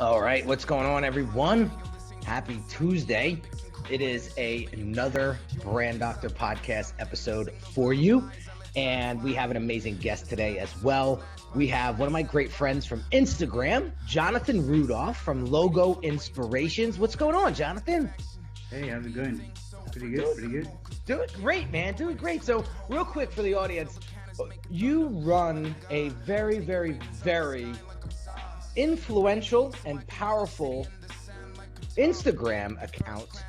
All right, what's going on, everyone? Happy Tuesday. It is another Brand Doctor podcast episode for you, and we have an amazing guest today as well. We have one of my great friends from Instagram, Jonathan Rudolph from Logo Inspirations. What's going on, Jonathan? Hey, how's it going? Pretty good. Doing great, man. Doing great. So real quick for the audience, you run a very, very, very influential and powerful Instagram account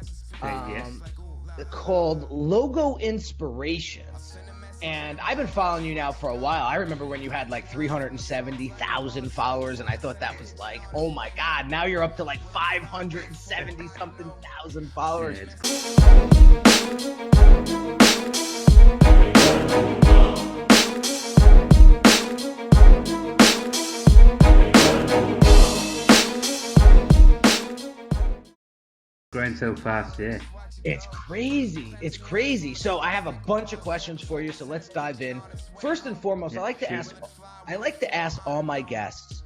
called Logo Inspirations. And I've been following you now for a while. I remember when you had like 370,000 followers, and I thought that was like, oh my God, now you're up to like 570 something thousand followers. Growing so fast, yeah. It's crazy. So I have a bunch of questions for you. So let's dive in. First and foremost, I like to ask all my guests,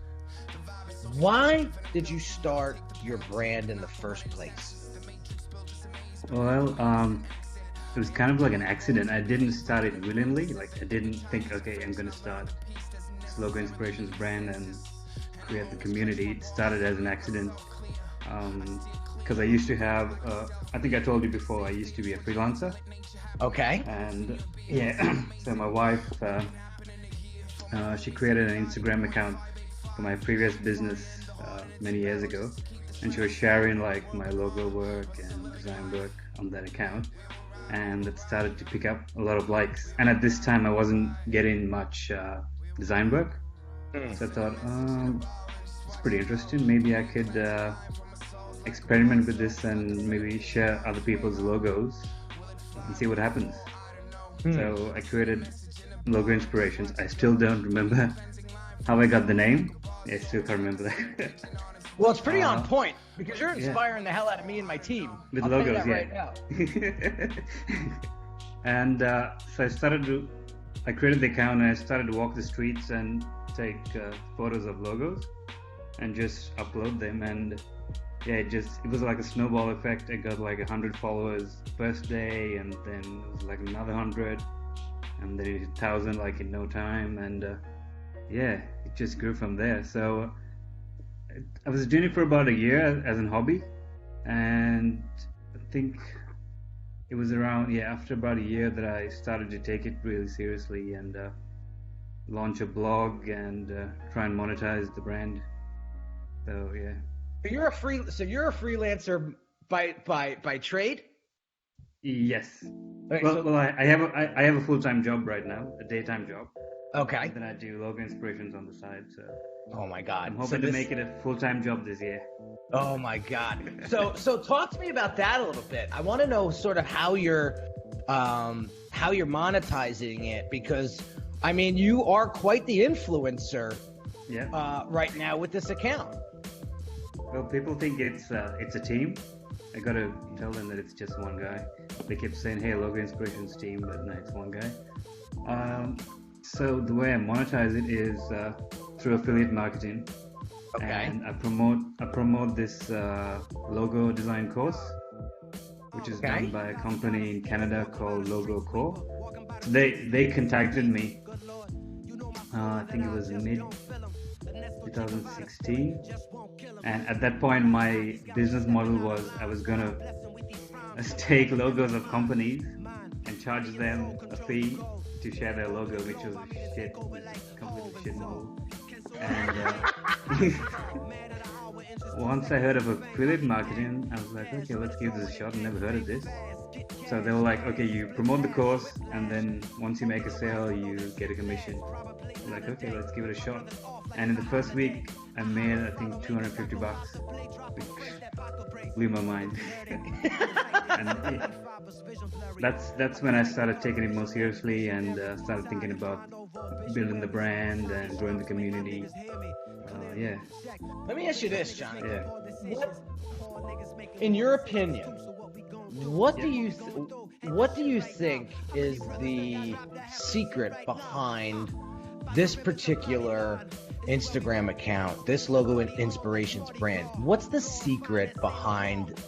why did you start your brand in the first place? Well, it was kind of like an accident. I didn't start it willingly. Like, I didn't think, okay, I'm going to start this Logo Inspirations brand and create the community. It started as an accident. Because I used to have, I think I told you before, I used to be a freelancer. Okay. And yeah, so my wife, she created an Instagram account for my previous business many years ago. And she was sharing like my logo work and design work on that account. And it started to pick up a lot of likes. And at this time, I wasn't getting much design work. So I thought, it's pretty interesting. Maybe I could experiment with this and maybe share other people's logos and see what happens. So I created Logo Inspirations. I still don't remember how I got the name. I still can't remember that. Well, it's pretty on point because you're inspiring the hell out of me and my team. With I'll logos, tell you that right now. And so I created the account and I started to walk the streets and take photos of logos and just upload them. And yeah, it was like a snowball effect. I got like 100 followers first day, and then it was like another 100, and then it was 1,000 like in no time, and yeah, it just grew from there. So I was doing it for about a year as a hobby, and I think it was around after about a year that I started to take it really seriously and launch a blog and try and monetize the brand. So yeah. You're a freelancer by trade? Yes. Okay, well, I have a full-time job right now, a daytime job. Okay. And then I do Logo Inspirations on the side. So. Oh my God. I'm hoping to make it a full-time job this year. Oh my God. So talk to me about that a little bit. I want to know sort of how you're monetizing it, because I mean you are quite the influencer. Yeah. Right now with this account. Well, people think it's a team. I gotta tell them that it's just one guy. They keep saying, "Hey, Logo Inspirations team," but no, it's one guy. So the way I monetize it is through affiliate marketing. Okay. And I promote this logo design course, which is done by a company in Canada called Logo Core. So they contacted me. I think it was mid 2016, and at that point my business model was I was gonna take logos of companies and charge them a fee to share their logo, which was completely shit model. And once I heard of affiliate marketing, I was like, okay, let's give this a shot. I never heard of this. So they were like, okay, you promote the course, and then once you make a sale, you get a commission. I'm like, okay, let's give it a shot. And in the first week, I made, I think, $250, which blew my mind. And that's when I started taking it more seriously and started thinking about building the brand and growing the community. Yeah. Let me ask you this, Jonathan. Yeah. In your opinion, what do you think is the secret behind this particular Instagram account, this Logo and Inspirations brand, what's the secret behind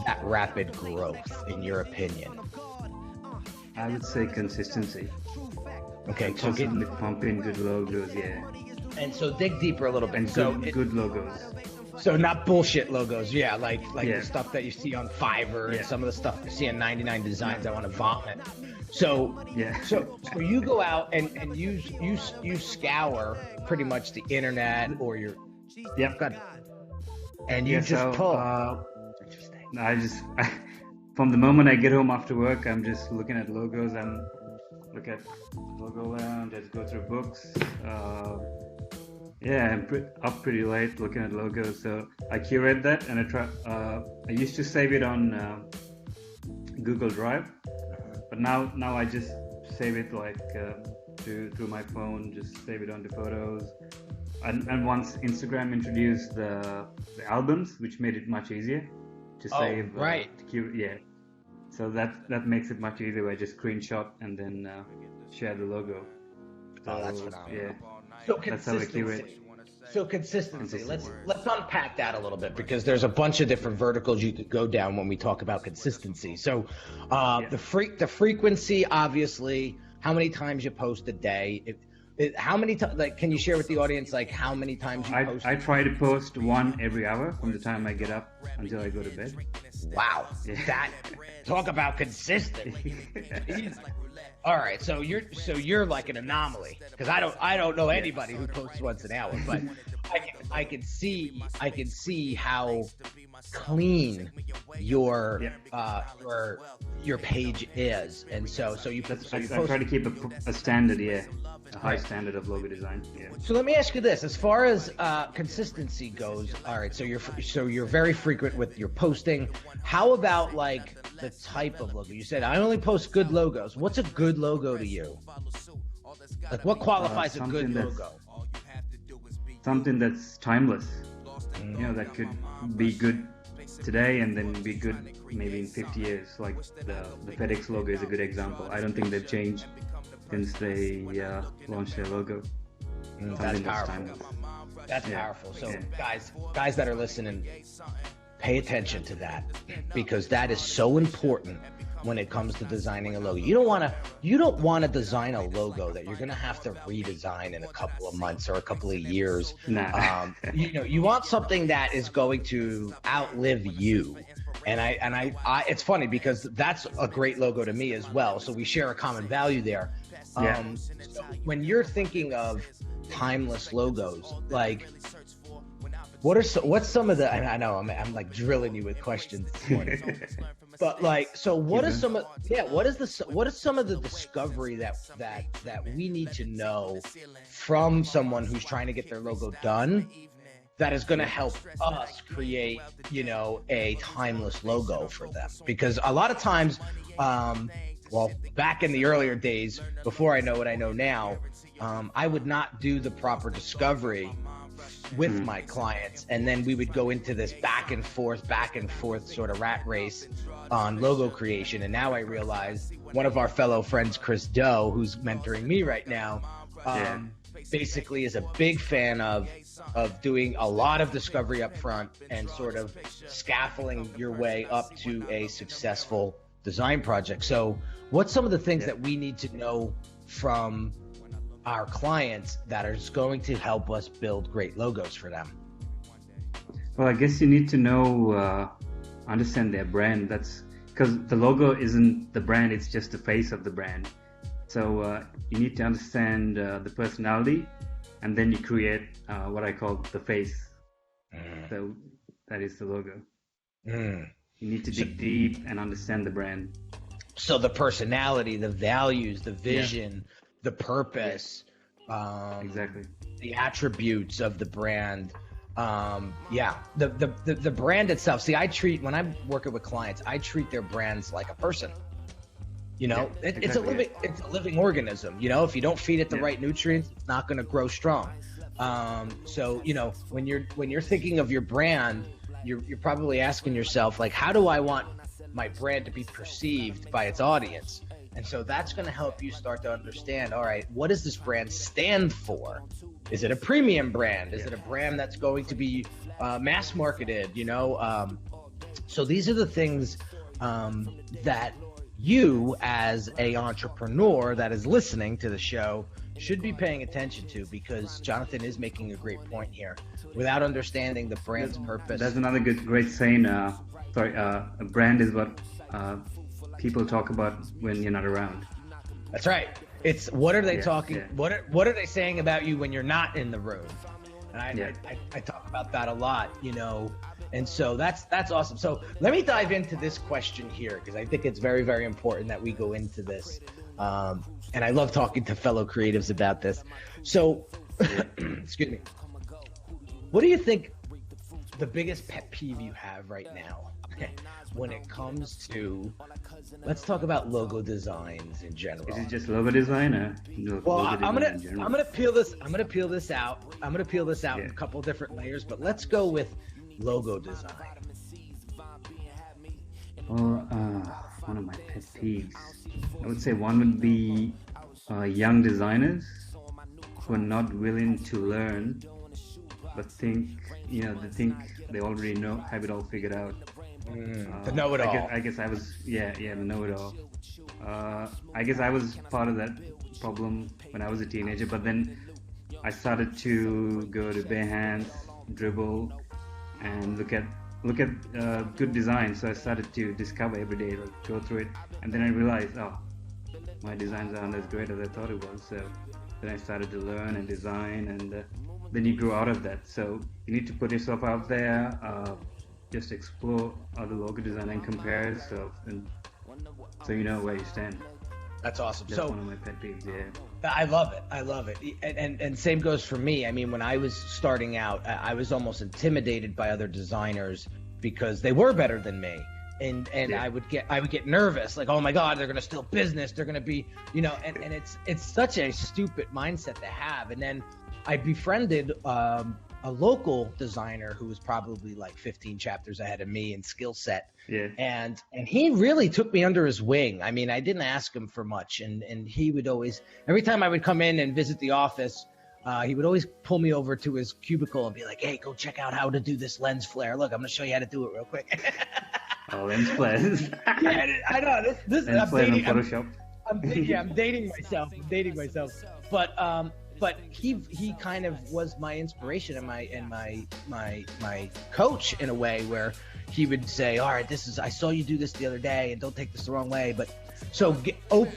that rapid growth, in your opinion? I would say consistency. Okay, so constantly pumping good logos, yeah. And so dig deeper a little bit. And good logos. So not bullshit logos, yeah, like yeah. the stuff that you see on Fiverr yeah. and some of the stuff you see on 99 Designs. I want to vomit. So yeah. so you go out and you scour pretty much the internet or your and you just pull. Interesting. From the moment I get home after work, I'm just looking at logos. Look at Logo Lounge, just go through books. I'm up pretty late looking at logos, so I curate that and I used to save it on Google Drive, but now I just save it like through my phone, just save it onto photos. And once Instagram introduced the albums, which made it much easier to save. Right. So that makes it much easier. I just screenshot and then share the logo. So, that's phenomenal. Yeah. So that's how I curate. So consistency. Let's unpack that a little bit, because there's a bunch of different verticals you could go down when we talk about consistency. So the frequency, obviously, how many times you post a day. How many times? Like, can you share with the audience like how many times you post? I try to post one every hour from the time I get up until I go to bed. Wow, talk about consistent. All right, so you're like an anomaly, because I don't know anybody who posts once an hour, but I can see how clean your page is, and so you post. I try to keep a standard, a high standard of logo design. Yeah. So let me ask you this: as far as consistency goes, all right. So you're very frequent with your posting. How about like the type of logo? You said I only post good logos. What's a good logo to you? Like, what qualifies a good logo? Something that's timeless. That could be good today and then be good maybe in 50 years. Like the FedEx logo is a good example. I don't think they've changed since they launched their logo. That's powerful. That's powerful. So guys that are listening, pay attention to that, because that is so important when it comes to designing a logo. You don't want to design a logo that you're going to have to redesign in a couple of months or a couple of years. Nah. You want something that is going to outlive you. And I it's funny because that's a great logo to me as well. So we share a common value there. So when you're thinking of timeless logos, like what's some of the, I know I'm like drilling you with questions this morning. But like, so what is some of the discovery that we need to know from someone who's trying to get their logo done that is going to help us create, a timeless logo for them? Because a lot of times, back in the earlier days, before I know what I know now, I would not do the proper discovery with my clients, and then we would go into this back and forth sort of rat race on logo creation. And now I realize one of our fellow friends, Chris Doe, who's mentoring me right now, basically is a big fan of doing a lot of discovery up front and sort of scaffolding your way up to a successful design project. So what's some of the things that we need to know from our clients that are just going to help us build great logos for them? Well, I guess you need to know, understand their brand. That's because the logo isn't the brand, it's just the face of the brand. So you need to understand the personality, and then you create what I call the face. So that is the logo. You need to dig deep and understand the brand. So the personality, the values, the vision, the purpose, exactly, the attributes of the brand, the brand itself. See, when I'm working with clients, I treat their brands like a person. It's a living organism. If you don't feed it the right nutrients, it's not going to grow strong. So when you're thinking of your brand, you're probably asking yourself, like, how do I want my brand to be perceived by its audience? And so that's going to help you start to understand, all right, what does this brand stand for? Is it a premium brand? Is it a brand that's going to be mass marketed? So these are the things that you as a entrepreneur that is listening to the show should be paying attention to, because Jonathan is making a great point here. Without understanding the brand's purpose. That's another great saying. A brand is what people talk about when you're not around. That's right. It's what are they talking? Yeah. What are they saying about you when you're not in the room? And I talk about that a lot, And so that's awesome. So let me dive into this question here, because I think it's very, very important that we go into this. And I love talking to fellow creatives about this. So, excuse me. What do you think the biggest pet peeve you have right now when it comes to, let's talk about logo designs in general? Is it just logo design, or I'm gonna peel this out in a couple of different layers, but let's go with logo design. Well, one of my pet peeves, I would say one would be young designers who are not willing to learn, but think they already have it all figured out. The know-it-all. I guess I was, the know-it-all. I guess I was part of that problem when I was a teenager, but then I started to go to Behance, Dribble, and look at good design. So I started to discover every day, go through it, and then I realized, my designs aren't as great as I thought it was. So then I started to learn and design, and then you grow out of that. So you need to put yourself out there, just explore other logo design and compare yourself, and so you know where you stand. That's awesome. That's one of my pet peeves. I love it. And same goes for me. I mean, when I was starting out, I was almost intimidated by other designers because they were better than me. And I would get nervous, like, oh my God, they're gonna steal business. They're gonna be, and it's such a stupid mindset to have. And then I befriended a local designer who was probably like 15 chapters ahead of me in skill set. Yeah. And he really took me under his wing. I mean, I didn't ask him for much, and he would always, every time I would come in and visit the office, he would always pull me over to his cubicle and be like, hey, go check out how to do this lens flare. Look, I'm gonna show you how to do it real quick. Lens flares. Yeah, I know this lens flare in Photoshop. I'm dating myself. But he kind of was my inspiration and my coach in a way, where he would say, all right, I saw you do this the other day, and don't take this the wrong way. But so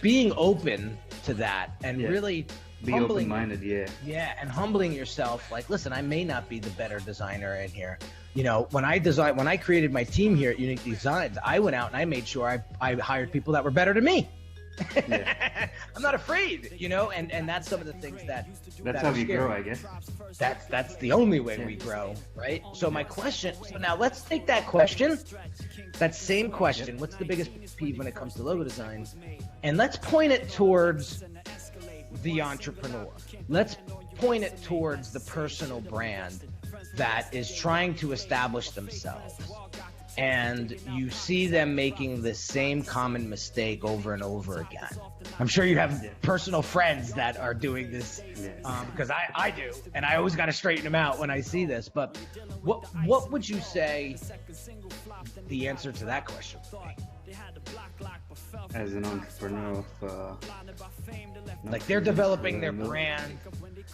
being open to that, and really be open-minded, and humbling yourself, like, listen, I may not be the better designer in here. When I created my team here at Unique Designz, I went out and I made sure I hired people that were better than me. I'm not afraid, and that's some of the things that's how we grow, I guess. That's the only way we grow, right? So my question, so now let's take that question, that same question, what's the biggest peeve when it comes to logo design, and let's point it towards the entrepreneur. Let's point it towards the personal brand that is trying to establish themselves. And you see them making the same common mistake over and over again. I'm sure you have personal friends that are doing this, because I do, and I always got to straighten them out when I see this. But what would you say the answer to that question would be? As an entrepreneur, like, they're developing their brand,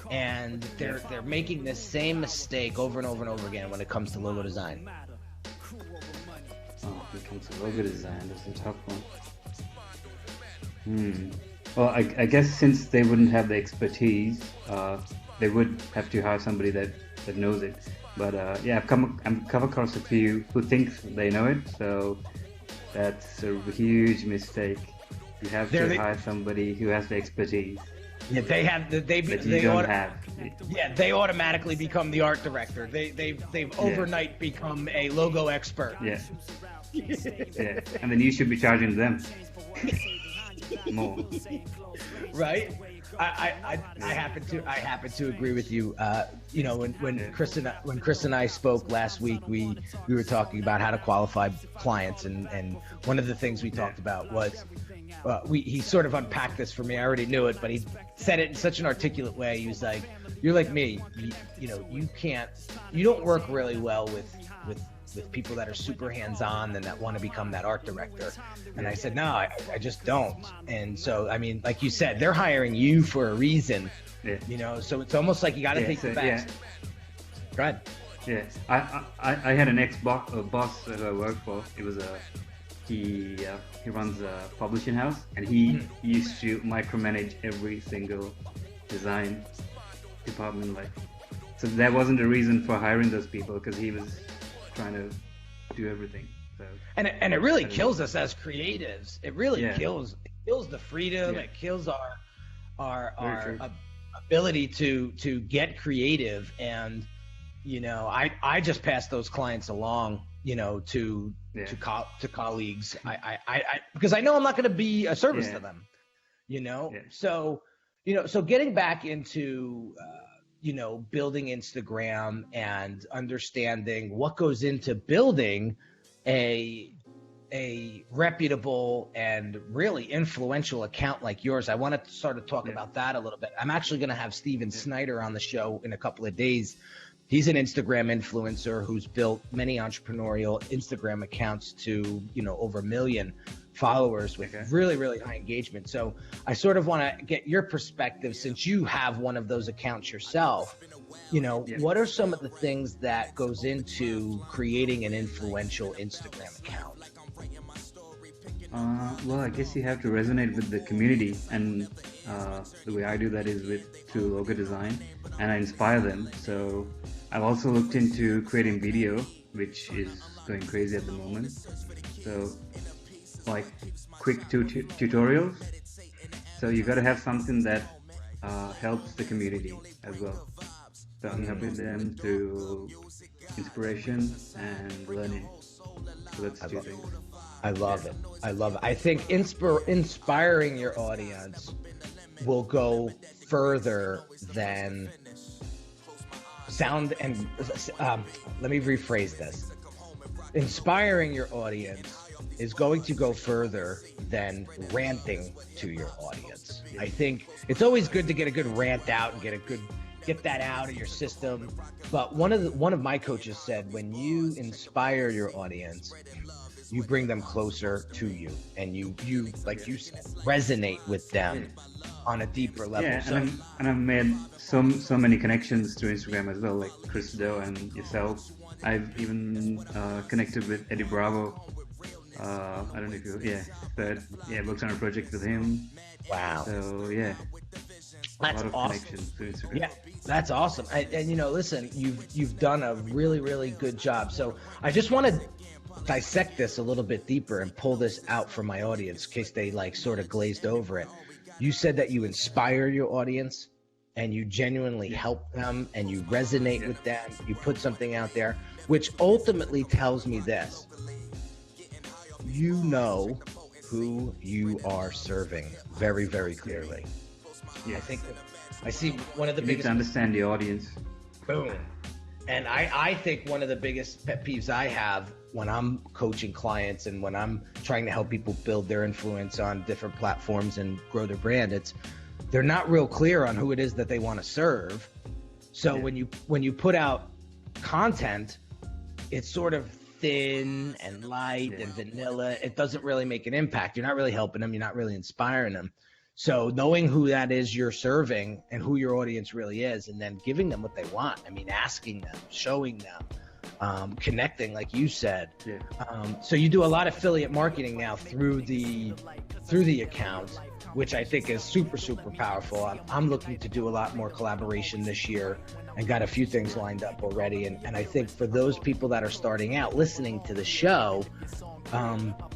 and they're making the same mistake over and over and over again when it comes to logo design. When it comes to logo design, that's a tough one. Well, I guess since they wouldn't have the expertise, they would have to hire somebody that knows it. But I've come across a few who think they know it, so that's a huge mistake. You have to hire somebody who has the expertise. Yeah, they automatically become the art director. They've overnight become a logo expert. Yeah. And then you should be charging them more. Right? I happen to agree with you. You know, when Chris and I spoke last week, we were talking about how to qualify clients, and one of the things we talked about was he sort of unpacked this for me. I already knew it, but he said it in such an articulate way. He was like, "You're like me. You know, you don't work really well with people that are super hands-on and that want to become that art director." And I said, no, I just don't. And so, I mean, like you said, they're hiring you for a reason, you know, so it's almost like you got to take the best. Go ahead. Yeah, I had an ex-boss that I worked for. It was he runs a publishing house, and he used to micromanage every single design department. Like, so that wasn't a reason for hiring those people, because he was trying to do everything. So, and it really kills us as creatives. It really kills the freedom. It kills our ability to get creative. And you know, I just pass those clients along, you know, to colleagues. I because I know I'm not going to be a service to them, you know. So you know, so getting back into you know, building Instagram and understanding what goes into building a reputable and really influential account like yours. I want to start to talk about that a little bit. I'm actually going to have Steven Snyder on the show in a couple of days. He's an Instagram influencer who's built many entrepreneurial Instagram accounts to, you know, over 1 million followers with really, really high engagement. So I sort of want to get your perspective, since you have one of those accounts yourself. You know, what are some of the things that goes into creating an influential Instagram account? Well, I guess you have to resonate with the community, and the way I do that is through logo design, and I inspire them. So I've also looked into creating video, which is going crazy at the moment. So like quick tutorials. So you got to have something that helps the community as well. So I'm helping them through inspiration and learning. So that's two things. I love it. I love it. I think inspiring your audience will go further than sound and let me rephrase this. Inspiring your audience is going to go further than ranting to your audience. I think it's always good to get a good rant out and get that out of your system. But one of my coaches said, when you inspire your audience, you bring them closer to you, and you like you said, resonate with them on a deeper level. Yeah, and I've made so many connections through Instagram as well, like Chris Do and yourself. I've even connected with Eddie Bravo. I don't know if you, worked on a project with him. Wow. So that's awesome. Yeah, that's awesome. And you know, listen, you've done a really, really good job. So I just want to dissect this a little bit deeper and pull this out for my audience in case they like sort of glazed over it. You said that you inspire your audience and you genuinely help them and you resonate with them. You put something out there, which ultimately tells me this: you know who you are serving very, very clearly. I think I see one of the biggest. You need to understand the audience. Boom. And I think one of the biggest pet peeves I have when I'm coaching clients and when I'm trying to help people build their influence on different platforms and grow their brand, it's they're not real clear on who it is that they want to serve. So when you put out content, it's sort of thin and light and vanilla. It doesn't really make an impact. You're not really helping them. You're not really inspiring them. So knowing who that is you're serving and who your audience really is, and then giving them what they want. I mean, asking them, showing them, connecting, like you said. So you do a lot of affiliate marketing now through the account, which I think is super, super powerful. I'm looking to do a lot more collaboration this year and got a few things lined up already. And I think for those people that are starting out listening to the show,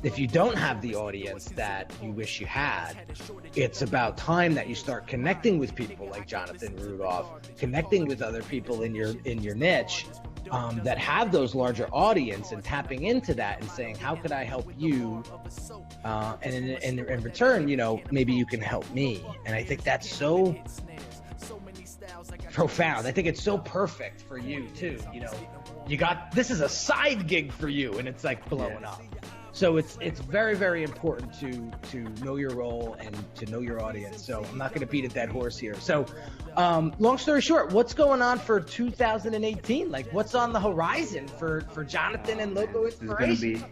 if you don't have the audience that you wish you had, it's about time that you start connecting with people like Jonathan Rudolph, connecting with other people in your niche, that have those larger audience and tapping into that and saying, how could I help you? And in return, you know, maybe you can help me. And I think that's so profound. I think it's so perfect for you too. You know, this is a side gig for you, and it's like blowing up. So it's very, very important to know your role and to know your audience. So I'm not going to beat a dead horse here. So long story short, what's going on for 2018? Like, what's on the horizon for Jonathan and Logo Inspiration?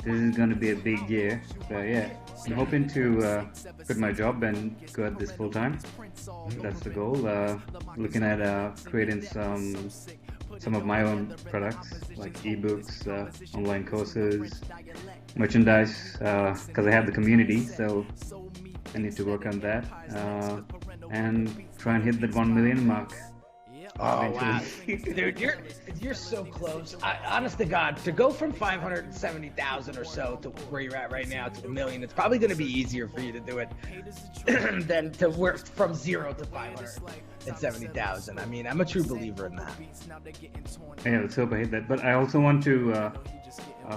This is going to be a big year. So yeah, I'm hoping to quit my job and go at this full time. That's the goal. Looking at creating some of my own products, like ebooks, online courses, merchandise, because I have the community, so I need to work on that, and try and hit that 1 million mark. Oh wow, dude, you're so close. Honest to God, to go from 570,000 or so to where you're at right now to 1 million, it's probably going to be easier for you to do it than to work from 0 to 570,000. I mean, I'm a true believer in that. Yeah, let's hope I hit that. But I also want to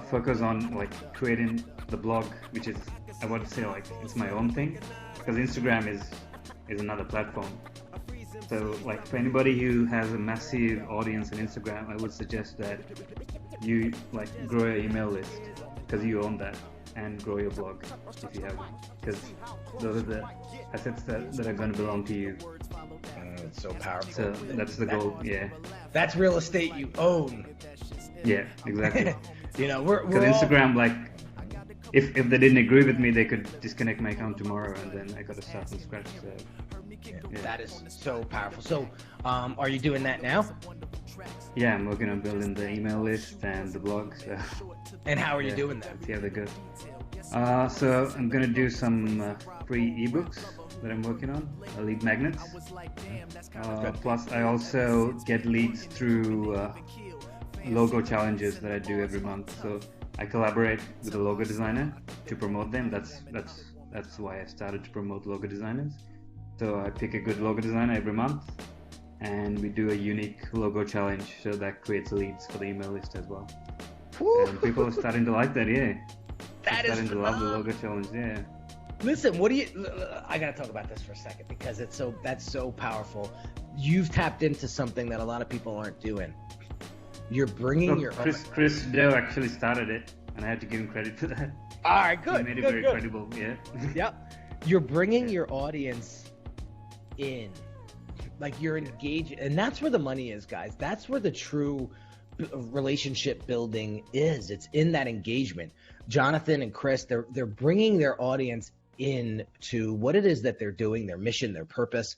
focus on like creating the blog, which is, I want to say, like, it's my own thing, because Instagram is another platform. So like for anybody who has a massive audience on Instagram, I would suggest that you like grow your email list, because you own that, and grow your blog if you have one, because those are the assets that are going to belong to you. It's so powerful. So that's the goal. Yeah, that's real estate you own. Yeah, exactly. You know, we're because Instagram, like, if they didn't agree with me, they could disconnect my account tomorrow, and then I got to start from scratch. So yeah. That is so powerful. So are you doing that now? Yeah, I'm working on building the email list and the blog. So. And how are you doing that? Yeah, they're good. So I'm gonna do some free ebooks that I'm working on, lead magnets. Plus, I also get leads through logo challenges that I do every month. So I collaborate with a logo designer to promote them. That's why I started to promote logo designers. So I pick a good logo designer every month, and we do a unique logo challenge. So that creates leads for the email list as well. Woo! And people are starting to like that. Yeah, starting to love the logo challenge. Yeah. Listen, I gotta talk about this for a second, because that's so powerful. You've tapped into something that a lot of people aren't doing. You're bringing your Chris Doe actually started it, and I had to give him credit for that. All right, good. He made it very credible. Yeah. Yep. You're bringing your audience in, like, you're engaged, and that's where the money is, guys. That's where the true relationship building is. It's in that engagement. Jonathan and Chris, they're bringing their audience in to what it is that they're doing, their mission, their purpose.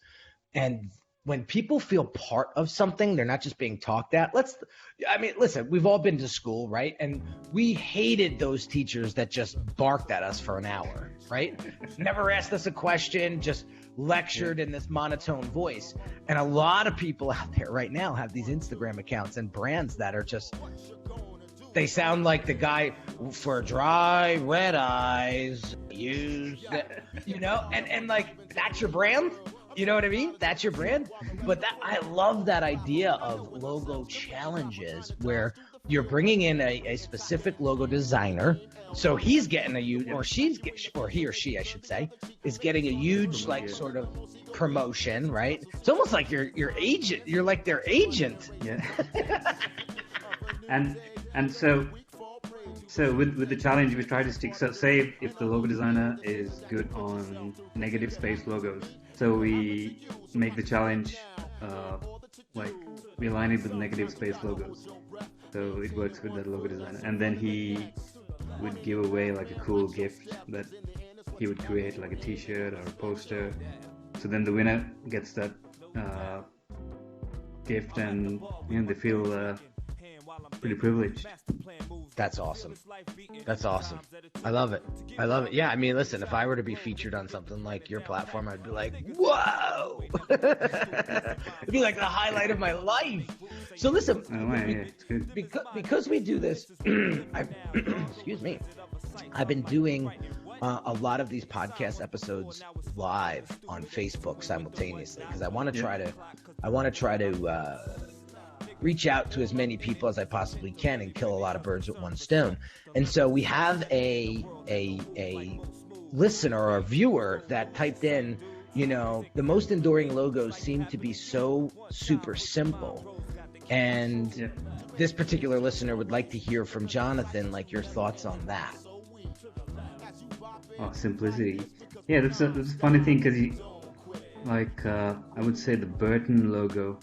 And when people feel part of something, they're not just being talked at. Listen, we've all been to school, right? And we hated those teachers that just barked at us for an hour, right? Never asked us a question, just lectured in this monotone voice. And a lot of people out there right now have these Instagram accounts and brands that are just, they sound like the guy for dry red eyes, use that, you know, and like, that's your brand. You know what I mean? That's your brand. But I love that idea of logo challenges where you're bringing in a specific logo designer. So he's getting a huge, or he or she, I should say, is getting a huge, like, sort of promotion, right? It's almost like your agent. You're like their agent. Yeah. and so with the challenge, we try to stick. So say if the logo designer is good on negative space logos, so we make the challenge like we align it with negative space logos. So it works with that logo designer, and then he would give away like a cool gift that he would create, like a t-shirt or a poster. So then the winner gets that gift, and they feel pretty privileged. That's awesome. That's awesome. I love it. Yeah, I mean, listen, if I were to be featured on something like your platform, I'd be like, whoa! It'd be like the highlight of my life. So listen, it's good. Because we do this, excuse me, I've been doing a lot of these podcast episodes live on Facebook simultaneously, because I want to try to reach out to as many people as I possibly can and kill a lot of birds with one stone. And so we have a listener or a viewer that typed in, the most enduring logos seem to be so super simple. And this particular listener would like to hear from Jonathan, like your thoughts on that. Oh, simplicity. Yeah, that's a funny thing because I would say the Burton logo,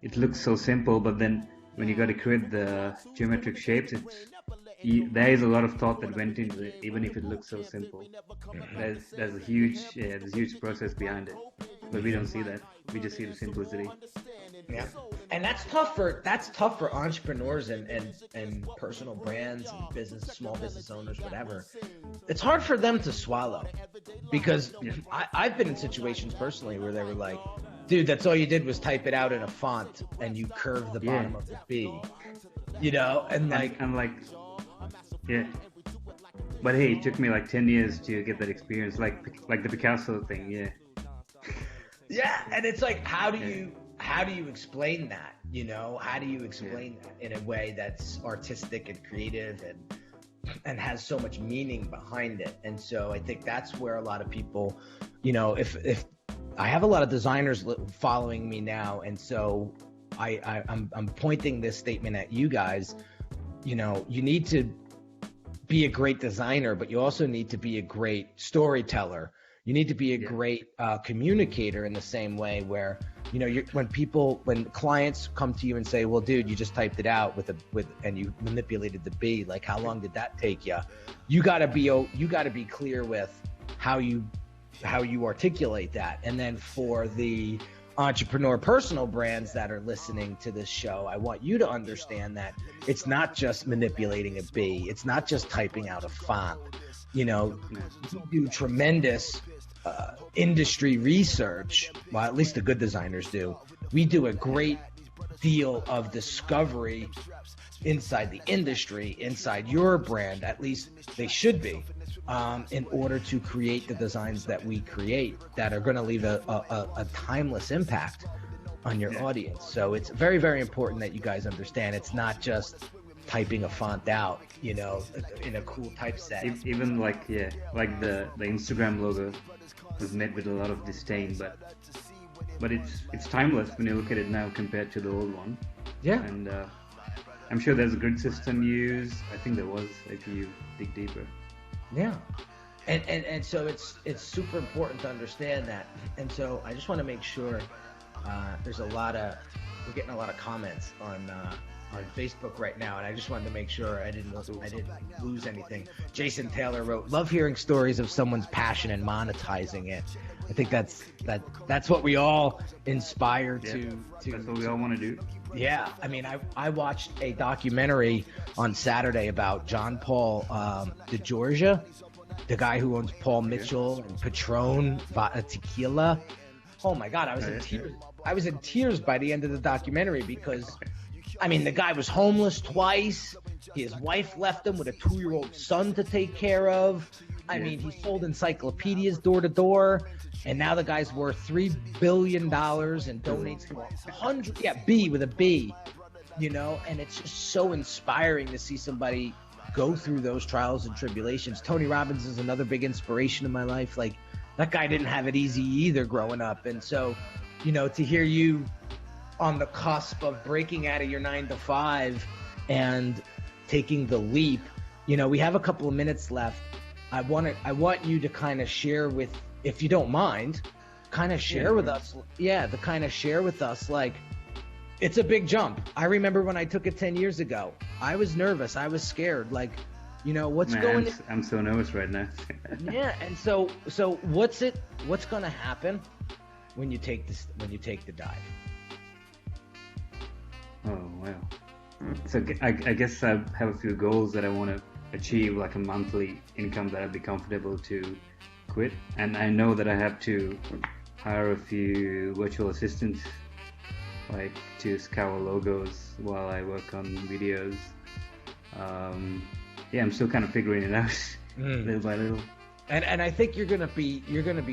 it looks so simple, but then when you got to create the geometric shapes, there is a lot of thought that went into it, even if it looks so simple. There's a huge process behind it, but we don't see that. We just see the simplicity. Yeah, and that's tough for entrepreneurs and personal brands and small business owners, whatever. It's hard for them to swallow because I've been in situations personally where they were like, dude, that's all you did was type it out in a font and you curved the bottom of the B, and but hey, it took me like 10 years to get that experience, like the Picasso thing. And it's like, how do you explain that? How do you explain that in a way that's artistic and creative and has so much meaning behind it? And so I think that's where a lot of people, if I have a lot of designers following me now, and so I'm pointing this statement at you guys. You need to be a great designer, but you also need to be a great storyteller. You need to be a great communicator in the same way where, when clients come to you and say, well, dude, you just typed it out and you manipulated the B, like how long did that take you? You gotta be clear with how you articulate that. And then for the entrepreneur personal brands that are listening to this show, I want you to understand that it's not just manipulating a B. It's not just typing out a font. We do tremendous industry research. Well, at least the good designers do. We do a great deal of discovery inside the industry, inside your brand, at least they should be, in order to create the designs that we create that are going to leave a timeless impact on your audience. So it's very, very important that you guys understand it's not just typing a font out, in a cool typeset. Even like the Instagram logo was met with a lot of disdain, but it's timeless when you look at it now compared to the old one. Yeah. And I'm sure there's a grid system used. I think there was, if you dig deeper. Yeah. And so it's super important to understand that. And so I just want to make sure we're getting a lot of comments on Facebook right now, and I just wanted to make sure I didn't lose anything. Jason Taylor wrote, "Love hearing stories of someone's passion and monetizing it." I think that's what we all inspire to. That's what we all want to do. Yeah, I mean, I watched a documentary on Saturday about John Paul DeGeorgia, the guy who owns Paul Mitchell and Patron Tequila. Oh my God, I was in tears. I was in tears by the end of the documentary because, I mean, the guy was homeless twice. His wife left him with a 2-year-old son to take care of. I mean, he sold encyclopedias door to door, and now the guy's worth $3 billion and donates to 100. Yeah, B with a B, and it's just so inspiring to see somebody go through those trials and tribulations. Tony Robbins is another big inspiration in my life. Like, that guy didn't have it easy either growing up. And so, to hear you on the cusp of breaking out of your 9-to-5 and taking the leap, we have a couple of minutes left. I want you to kind of share with, if you don't mind, share with us, like, it's a big jump. I remember when I took it 10 years ago. I was nervous. I was scared. Like, going on? I'm so nervous right now. Yeah, and so what's going to happen when you take the dive? Oh, wow. So I guess I have a few goals that I want to achieve, like a monthly income that I'd be comfortable to quit. And I know that I have to hire a few virtual assistants, like to scour logos while I work on videos. I'm still kind of figuring it out little by little. And I think you're gonna be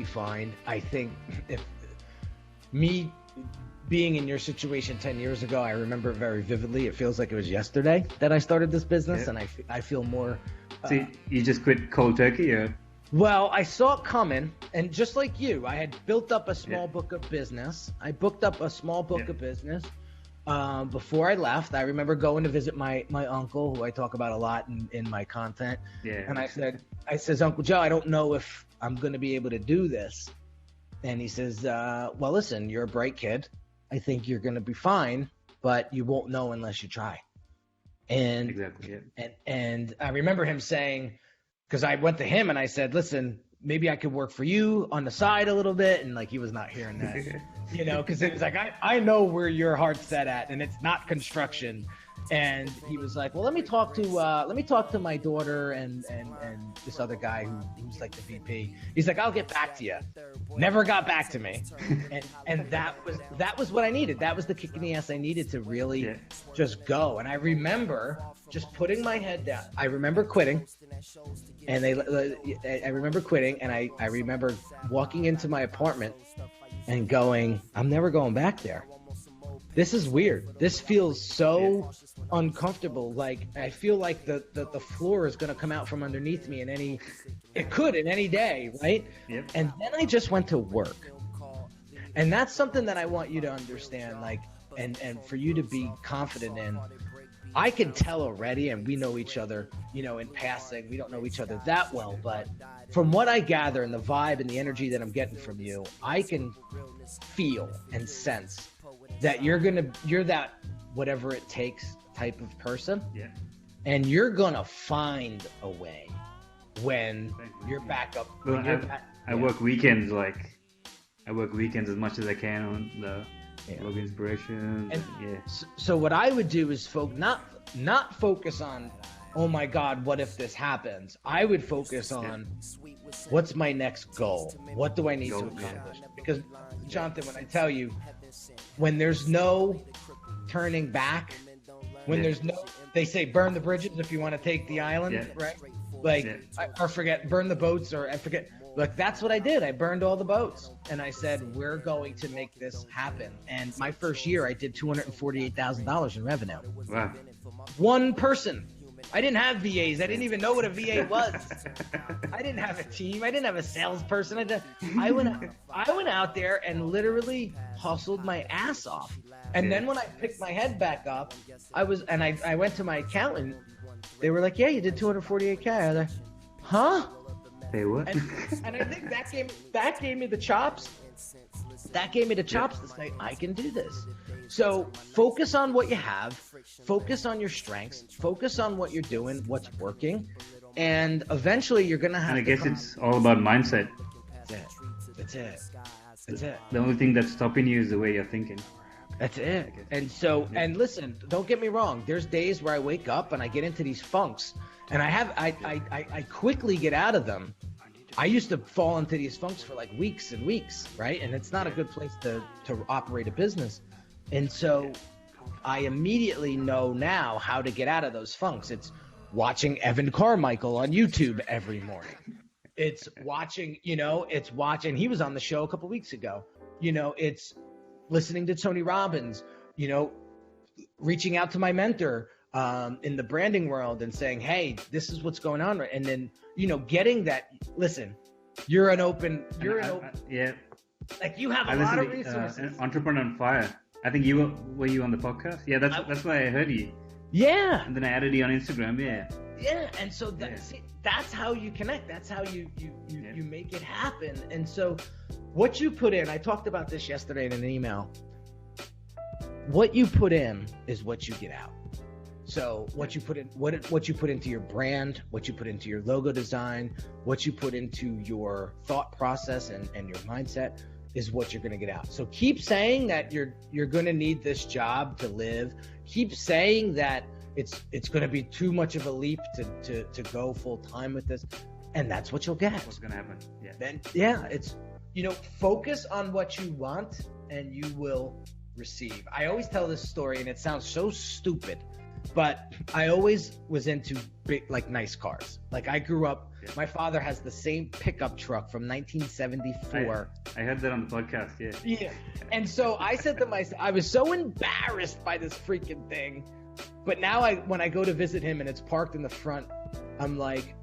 fine. I think if me being in your situation 10 years ago, I remember it very vividly. It feels like it was yesterday that I started this business, and I feel more. So you just quit cold turkey, or? Well, I saw it coming, and just like you, I had built up a small book of business. I booked up a small book of business before I left. I remember going to visit my uncle, who I talk about a lot in my content. Yeah. And I says, Uncle Joe, I don't know if I'm going to be able to do this. And he says, well, listen, you're a bright kid. I think you're going to be fine, but you won't know unless you try. And exactly, and I remember him saying, because I went to him and I said, listen, maybe I could work for you on the side a little bit. And like, he was not hearing that, because it was like, I know where your heart's set at, and it's not construction. And he was like, well, let me talk to my daughter and this other guy who's like the VP. He's like, I'll get back to you. Never got back to me. And that was what I needed. That was the kick in the ass I needed to really just go. And I remember just putting my head down. I remember quitting. And I remember quitting, and I remember walking into my apartment and going, I'm never going back there. This is weird. This feels so uncomfortable. Like, I feel like the floor is going to come out from underneath me it could in any day, right? Yep. And then I just went to work. And that's something that I want you to understand, like, and for you to be confident in. I can tell already, and we know each other, in passing. We don't know each other that well, but from what I gather and the vibe and the energy that I'm getting from you, I can feel and sense that you're that whatever it takes type of person. Yeah. And you're gonna find a way when you're back up. Well, I work weekends as much as I can on the logo inspiration. So what I would do is not focus on, oh my God, what if this happens? I would focus on what's my next goal? What do I need to accomplish? Because Jonathan, when I tell you, when there's no turning back, they say burn the bridges if you want to take the island, right? Like, or burn the boats, or I forget. Like, that's what I did. I burned all the boats, and I said, we're going to make this happen. And my first year, I did $248,000 in revenue. Wow. One person. I didn't have VAs. I didn't even know what a VA was. I didn't have a team. I didn't have a salesperson. I went out there and literally hustled my ass off. And then when I picked my head back up, I went to my accountant. They were like, yeah, you did 248K. I was like, huh? Say what? And I think that gave me the chops. That gave me the chops to say, I can do this. So focus on what you have, focus on your strengths, focus on what you're doing, what's working, and eventually you're going to have to. And I guess it's all about mindset. That's it. The only thing that's stopping you is the way you're thinking. That's it. And so, and listen, don't get me wrong. There's days where I wake up and I get into these funks, and I quickly get out of them. I used to fall into these funks for like weeks and weeks, right? And it's not a good place to operate a business. And so I immediately know now how to get out of those funks. It's watching Evan Carmichael on YouTube every morning. It's watching, he was on the show a couple weeks ago. It's listening to Tony Robbins, reaching out to my mentor in the branding world and saying, hey, this is what's going on. And then, getting that, listen, like you have a lot of resources. Entrepreneur on Fire. I think were you on the podcast? Yeah, that's why I heard you. Yeah. And then I added you on Instagram. Yeah. Yeah, and so that's how you connect. That's how you make it happen. And so what you put in, I talked about this yesterday in an email. What you put in is what you get out. So what you put in, what you put into your brand, what you put into your logo design, what you put into your thought process and your mindset is what you're going to get out. So keep saying that you're going to need this job to live. Keep saying that it's going to be too much of a leap to go full time with this, and that's what you'll get. What's going to happen? Yeah. Then it's focus on what you want and you will receive. I always tell this story, and it sounds so stupid, but I always was into big, like nice cars. Like I grew up, my father has the same pickup truck from 1974. I heard that on the podcast, Yeah. And so I said to myself, I was so embarrassed by this freaking thing. But now when I go to visit him and it's parked in the front, I'm like,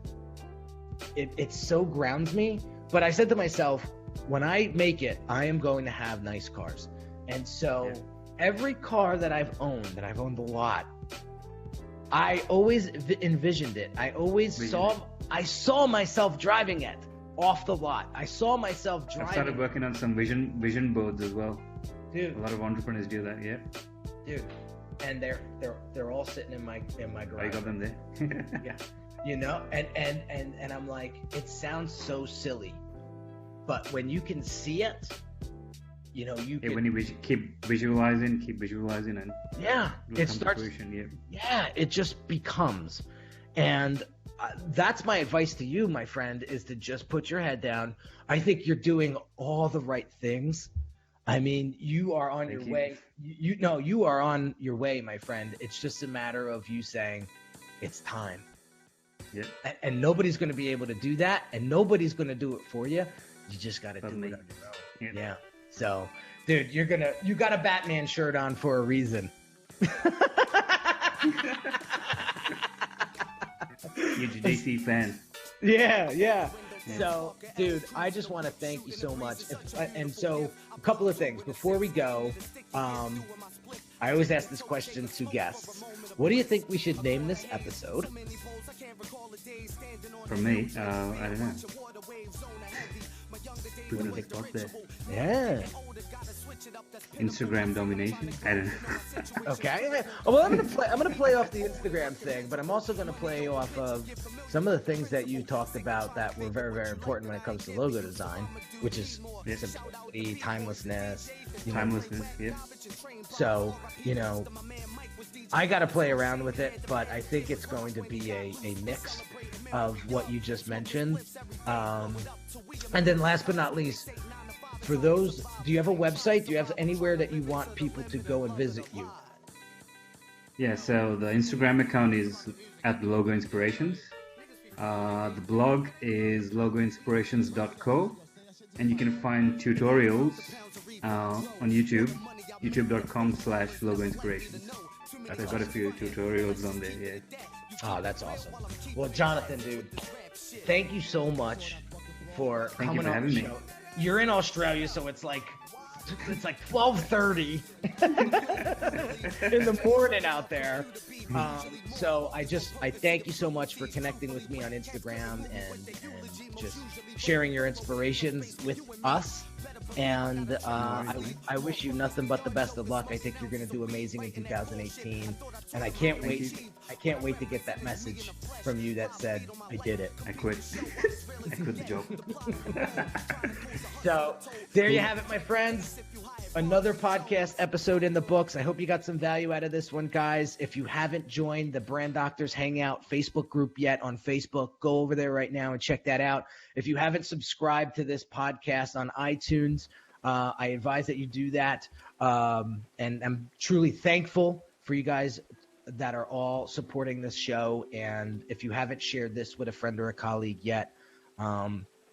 it so grounds me. But I said to myself, when I make it, I am going to have nice cars. And so every car that I've owned, and I've owned a lot, I always envisioned it. I always saw myself driving it off the lot. I saw myself driving. I've started working on some vision boards as well. Dude. A lot of entrepreneurs do that, Dude. And they're all sitting in my garage. I got them there. Yeah. You know, and I'm like, it sounds so silly, but when you can see it, you know, you can, when you keep visualizing, and it starts. It just becomes, and that's my advice to you, my friend, is to just put your head down. I think you're doing all the right things. I mean, you are on your way. You are on your way, my friend. It's just a matter of you saying, it's time. Yeah. And nobody's going to be able to do that, and nobody's going to do it for you. You just got to do it on your own. Yeah. So, dude, you got a Batman shirt on for a reason. You're a DC fan. Yeah. So, dude, I just want to thank you so much. And so, a couple of things before we go. I always ask this question to guests. What do you think we should name this episode? For me, I don't know. Put a TikTok there. Yeah. Instagram domination. I don't know. Okay. Well, I'm gonna play off the Instagram thing, but I'm also gonna play off of some of the things that you talked about that were very, very important when it comes to logo design, which is simplicity, timelessness. Yeah. So, you know, I got to play around with it, but I think it's going to be a mix of what you just mentioned. And then last but not least, for those, do you have a website? Do you have anywhere that you want people to go and visit you? Yeah, so the Instagram account is at Logo Inspirations. The blog is logoinspirations.co, and you can find tutorials on YouTube, youtube.com/logoinspirations. I've got a few tutorials on there, yeah. Oh, that's awesome. Well, Jonathan, dude, thank you so much for coming on the show. You're in Australia, so it's like 12:30 in the morning out there. So I thank you so much for connecting with me on Instagram and just sharing your inspirations with us. And I wish you nothing but the best of luck. I think you're going to do amazing in 2018, and I can't wait to get that message from you that said, I did it. I quit. I quit the job. So there you have it, my friends. Another podcast episode in the books. I hope you got some value out of this one, guys. If you haven't joined the Brand Doctors Hangout Facebook group yet on Facebook, go over there right now and check that out. If you haven't subscribed to this podcast on iTunes, I advise that you do that. And I'm truly thankful for you guys that are all supporting this show. And if you haven't shared this with a friend or a colleague yet,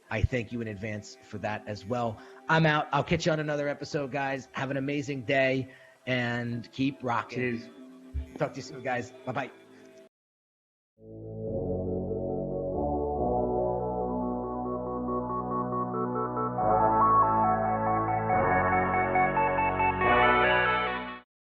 I thank you in advance for that as well. I'm out. I'll catch you on another episode, guys. Have an amazing day and keep rocking. Cheers. Talk to you soon, guys. Bye-bye.